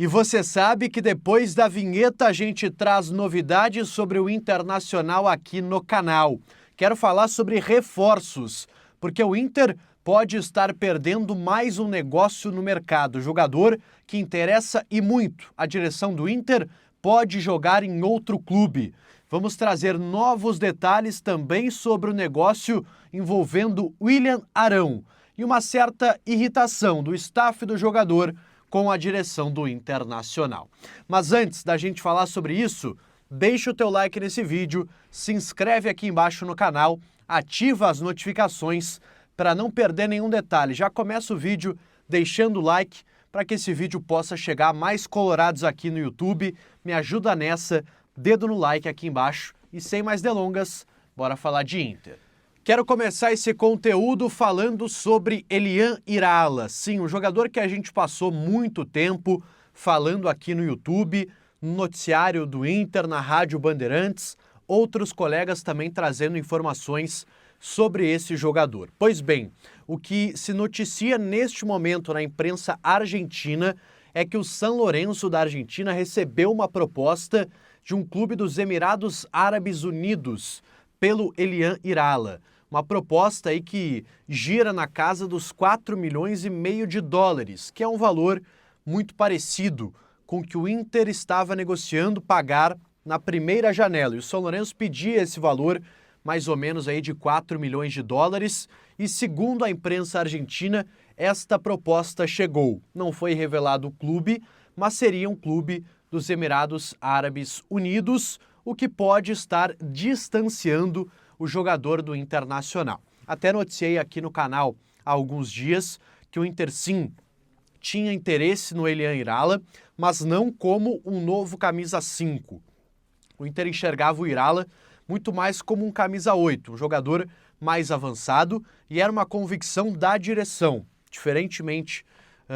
E você sabe que depois da vinheta a gente traz novidades sobre o Internacional aqui no canal. Quero falar sobre reforços, porque o Inter pode estar perdendo mais um negócio no mercado. Jogador que interessa e muito. A direção do Inter pode jogar em outro clube. Vamos trazer novos detalhes também sobre o negócio envolvendo William Arão e uma certa irritação do staff do jogador com a direção do Internacional. Mas antes da gente falar sobre isso, deixa o teu like nesse vídeo, se inscreve aqui embaixo no canal, ativa as notificações para não perder nenhum detalhe. Já começa o vídeo deixando o like para que esse vídeo possa chegar a mais colorados aqui no YouTube. Me ajuda nessa, dedo no like aqui embaixo e sem mais delongas, bora falar de Inter. Quero começar esse conteúdo falando sobre Elian Irala. Sim, um jogador que a gente passou muito tempo falando aqui no YouTube, no noticiário do Inter, na Rádio Bandeirantes, outros colegas também trazendo informações sobre esse jogador. Pois bem, o que se noticia neste momento na imprensa argentina é que o San Lorenzo da Argentina recebeu uma proposta de um clube dos Emirados Árabes Unidos pelo Elian Irala. Uma proposta aí que gira na casa dos 4,5 milhões de dólares, que é um valor muito parecido com o que o Inter estava negociando pagar na primeira janela. E o São Lourenço pedia esse valor mais ou menos aí de 4 milhões de dólares e segundo a imprensa argentina, esta proposta chegou. Não foi revelado o clube, mas seria um clube dos Emirados Árabes Unidos, o que pode estar distanciando o jogador do Internacional. Até noticiei aqui no canal há alguns dias que o Inter sim tinha interesse no Elian Irala, mas não como um novo camisa 5. O Inter enxergava o Irala muito mais como um camisa 8, um jogador mais avançado, e era uma convicção da direção. Diferentemente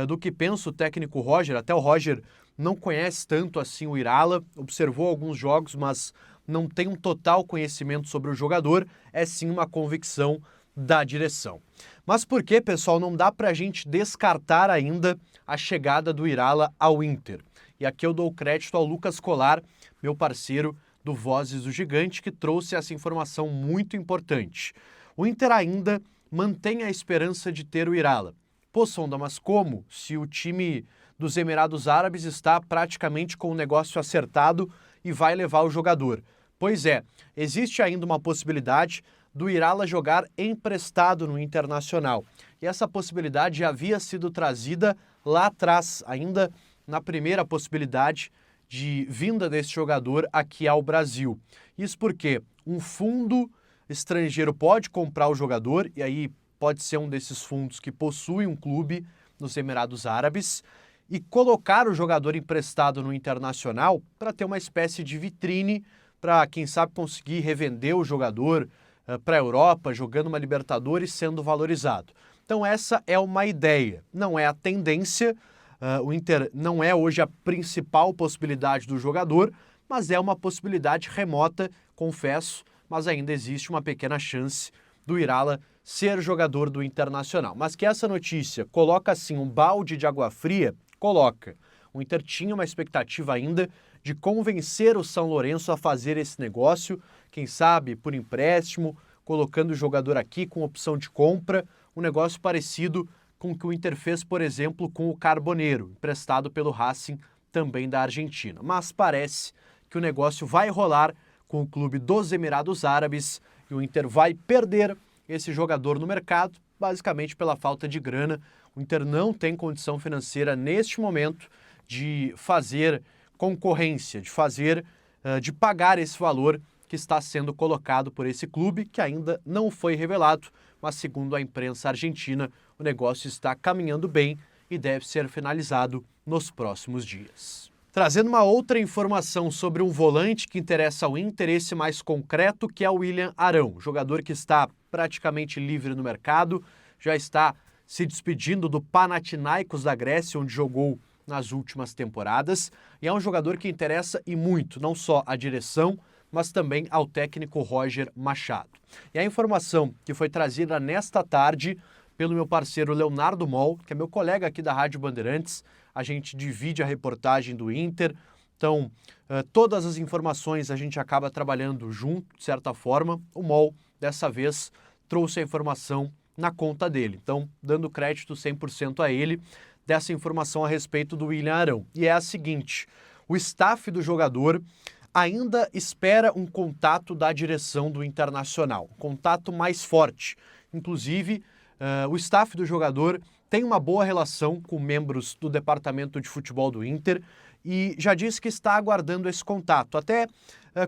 do que pensa o técnico Roger, até o Roger não conhece tanto assim o Irala, observou alguns jogos, mas não tem um total conhecimento sobre o jogador, é sim uma convicção da direção. Mas por que, pessoal, não dá pra gente descartar ainda a chegada do Irala ao Inter? E aqui eu dou crédito ao Lucas Colar, meu parceiro do Vozes do Gigante, que trouxe essa informação muito importante. O Inter ainda mantém a esperança de ter o Irala. Pô, Sonda, mas como? Se o time dos Emirados Árabes está praticamente com o negócio acertado e vai levar o jogador. Pois é, existe ainda uma possibilidade do Irala jogar emprestado no Internacional. E essa possibilidade já havia sido trazida lá atrás, ainda na primeira possibilidade de vinda desse jogador aqui ao Brasil. Isso porque um fundo estrangeiro pode comprar o jogador, e aí pode ser um desses fundos que possui um clube nos Emirados Árabes, e colocar o jogador emprestado no Internacional para ter uma espécie de vitrine para, quem sabe, conseguir revender o jogador para a Europa, jogando uma Libertadores, sendo valorizado. Então essa é uma ideia, não é a tendência, o Inter não é hoje a principal possibilidade do jogador, mas é uma possibilidade remota, confesso, mas ainda existe uma pequena chance do Irala ser jogador do Internacional. Mas que essa notícia coloca assim um balde de água fria, coloca. O Inter tinha uma expectativa ainda de convencer o São Lourenço a fazer esse negócio, quem sabe por empréstimo, colocando o jogador aqui com opção de compra, um negócio parecido com o que o Inter fez, por exemplo, com o Carboneiro, emprestado pelo Racing, também da Argentina. Mas parece que o negócio vai rolar com o clube dos Emirados Árabes e o Inter vai perder esse jogador no mercado, basicamente pela falta de grana. O Inter não tem condição financeira neste momento de fazer concorrência, de pagar esse valor que está sendo colocado por esse clube, que ainda não foi revelado, mas segundo a imprensa argentina, o negócio está caminhando bem e deve ser finalizado nos próximos dias. Trazendo uma outra informação sobre um volante que interessa ao Inter, esse mais concreto, que é o William Arão, jogador que está praticamente livre no mercado, já está se despedindo do Panathinaikos da Grécia, onde jogou nas últimas temporadas, e é um jogador que interessa e muito, não só à direção, mas também ao técnico Roger Machado. E a informação que foi trazida nesta tarde pelo meu parceiro Leonardo Moll, que é meu colega aqui da Rádio Bandeirantes, a gente divide a reportagem do Inter. Então, todas as informações a gente acaba trabalhando junto, de certa forma. O MOL, dessa vez, trouxe a informação na conta dele. Então, dando crédito 100% a ele dessa informação a respeito do William Arão. E é a seguinte: o staff do jogador ainda espera um contato da direção do Internacional, um contato mais forte. Inclusive, o staff do jogador tem uma boa relação com membros do departamento de futebol do Inter e já disse que está aguardando esse contato, até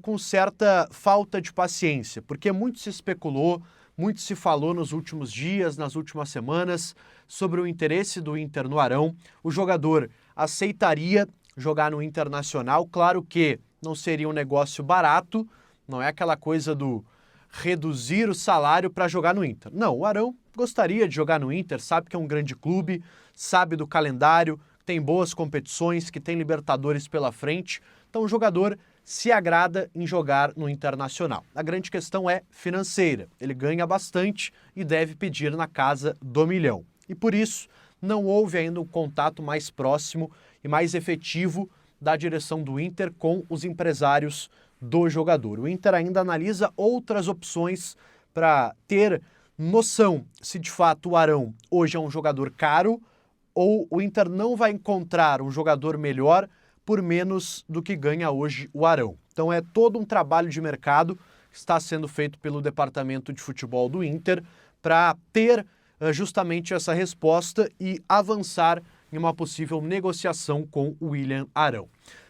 com certa falta de paciência, porque muito se especulou, muito se falou nos últimos dias, nas últimas semanas, sobre o interesse do Inter no Arão. O jogador aceitaria jogar no Internacional, claro que não seria um negócio barato, não é aquela coisa do reduzir o salário para jogar no Inter. Não, o Arão gostaria de jogar no Inter, sabe que é um grande clube, sabe do calendário, tem boas competições, que tem Libertadores pela frente, então o jogador se agrada em jogar no Internacional. A grande questão é financeira, ele ganha bastante e deve pedir na casa do $1 milhão. E por isso não houve ainda um contato mais próximo e mais efetivo da direção do Inter com os empresários do jogador. O Inter ainda analisa outras opções para ter noção se de fato o Arão hoje é um jogador caro ou o Inter não vai encontrar um jogador melhor por menos do que ganha hoje o Arão. Então é todo um trabalho de mercado que está sendo feito pelo departamento de futebol do Inter para ter justamente essa resposta e avançar em uma possível negociação com o William Arão.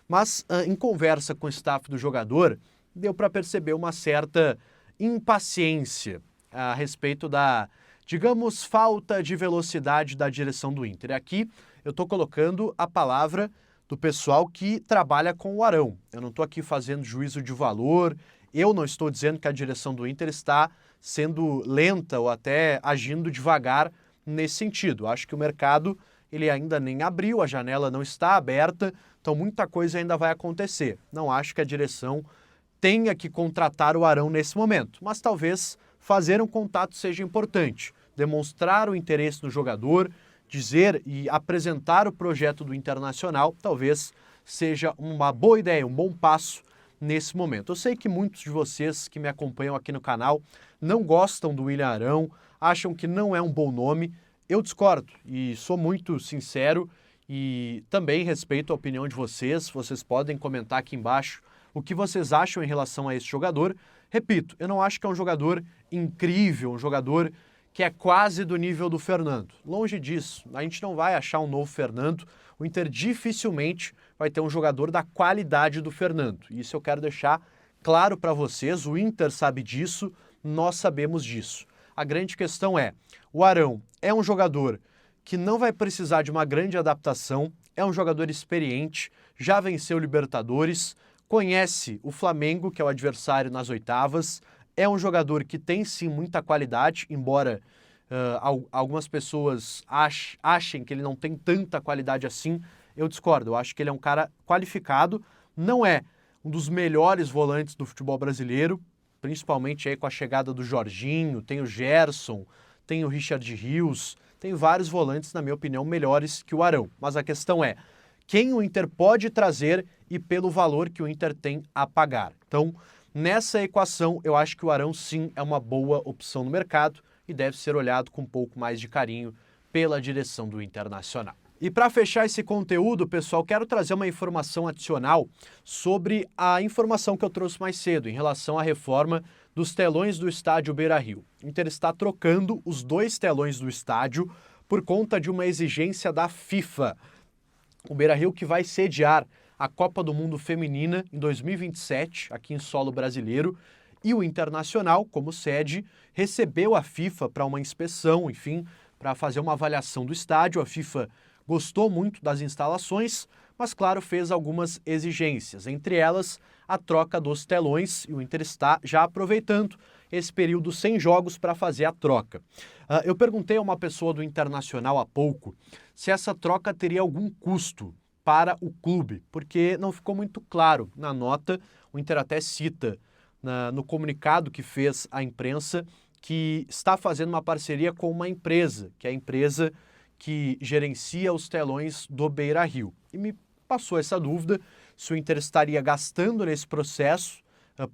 Mas em conversa com o staff do jogador, deu para perceber uma certa impaciência a respeito da, digamos, falta de velocidade da direção do Inter. E aqui eu estou colocando a palavra do pessoal que trabalha com o Arão. Eu não estou aqui fazendo juízo de valor, eu não estou dizendo que a direção do Inter está sendo lenta ou até agindo devagar nesse sentido. Acho que o mercado ele ainda nem abriu, a janela não está aberta, então muita coisa ainda vai acontecer. Não acho que a direção tenha que contratar o Arão nesse momento, mas talvez fazer um contato seja importante, demonstrar o interesse no jogador, dizer e apresentar o projeto do Internacional, talvez seja uma boa ideia, um bom passo nesse momento. Eu sei que muitos de vocês que me acompanham aqui no canal não gostam do William Arão, acham que não é um bom nome. Eu discordo e sou muito sincero e também respeito a opinião de vocês. Vocês podem comentar aqui embaixo o que vocês acham em relação a esse jogador. Repito, eu não acho que é um jogador incrível, um jogador que é quase do nível do Fernando. Longe disso, a gente não vai achar um novo Fernando. O Inter dificilmente vai ter um jogador da qualidade do Fernando. Isso eu quero deixar claro para vocês. O Inter sabe disso, nós sabemos disso. A grande questão é, o Arão é um jogador que não vai precisar de uma grande adaptação, é um jogador experiente, já venceu Libertadores, conhece o Flamengo, que é o adversário nas oitavas, é um jogador que tem sim muita qualidade, embora algumas pessoas achem que ele não tem tanta qualidade assim, eu discordo. Eu acho que ele é um cara qualificado, não é um dos melhores volantes do futebol brasileiro, principalmente aí com a chegada do Jorginho, tem o Gerson, tem o Richard Rios, tem vários volantes, na minha opinião, melhores que o Arão. Mas a questão é, quem o Inter pode trazer e pelo valor que o Inter tem a pagar. Então, nessa equação, eu acho que o Arão sim é uma boa opção no mercado e deve ser olhado com um pouco mais de carinho pela direção do Internacional. E para fechar esse conteúdo, pessoal, quero trazer uma informação adicional sobre a informação que eu trouxe mais cedo em relação à reforma dos telões do estádio Beira-Rio. O Inter está trocando os 2 telões do estádio por conta de uma exigência da FIFA. O Beira-Rio que vai sediar a Copa do Mundo Feminina em 2027, aqui em solo brasileiro, e o Internacional, como sede, recebeu a FIFA para uma inspeção, enfim, para fazer uma avaliação do estádio. A FIFA gostou muito das instalações, mas, claro, fez algumas exigências, entre elas a troca dos telões, e o Inter está já aproveitando esse período sem jogos para fazer a troca. Eu perguntei a uma pessoa do Internacional há pouco se essa troca teria algum custo para o clube, porque não ficou muito claro na nota. O Inter até cita no comunicado que fez à imprensa que está fazendo uma parceria com uma empresa, que é a empresa que gerencia os telões do Beira-Rio. E me passou essa dúvida se o Inter estaria gastando nesse processo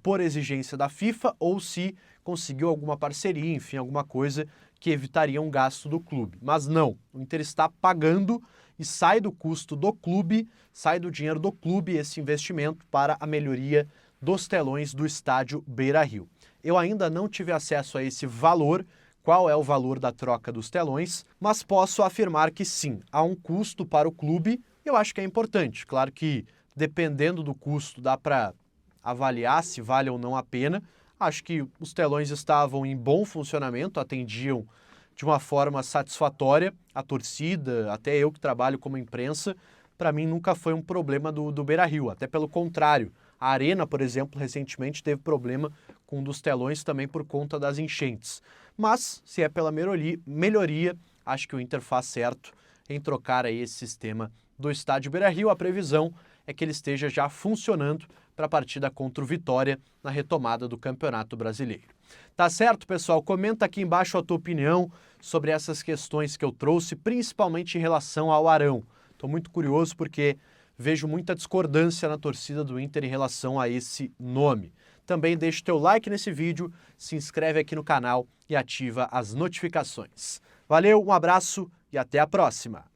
por exigência da FIFA ou se conseguiu alguma parceria, enfim, alguma coisa que evitaria um gasto do clube. Mas não, o Inter está pagando e sai do custo do clube, sai do dinheiro do clube esse investimento para a melhoria dos telões do estádio Beira-Rio. Eu ainda não tive acesso a esse valor, qual é o valor da troca dos telões, mas posso afirmar que sim, há um custo para o clube e eu acho que é importante. Claro que dependendo do custo dá para avaliar se vale ou não a pena. Acho que os telões estavam em bom funcionamento, atendiam de uma forma satisfatória a torcida, até eu que trabalho como imprensa, para mim nunca foi um problema do Beira-Rio, até pelo contrário. A Arena, por exemplo, recentemente teve problema com um dos telões também por conta das enchentes. Mas, se é pela melhoria, acho que o Inter faz certo em trocar aí esse sistema do estádio Beira-Rio. A previsão é que ele esteja já funcionando para a partida contra o Vitória na retomada do Campeonato Brasileiro. Tá certo, pessoal? Comenta aqui embaixo a tua opinião sobre essas questões que eu trouxe, principalmente em relação ao Arão. Estou muito curioso porque vejo muita discordância na torcida do Inter em relação a esse nome. Também deixa o teu like nesse vídeo, se inscreve aqui no canal e ativa as notificações. Valeu, um abraço e até a próxima!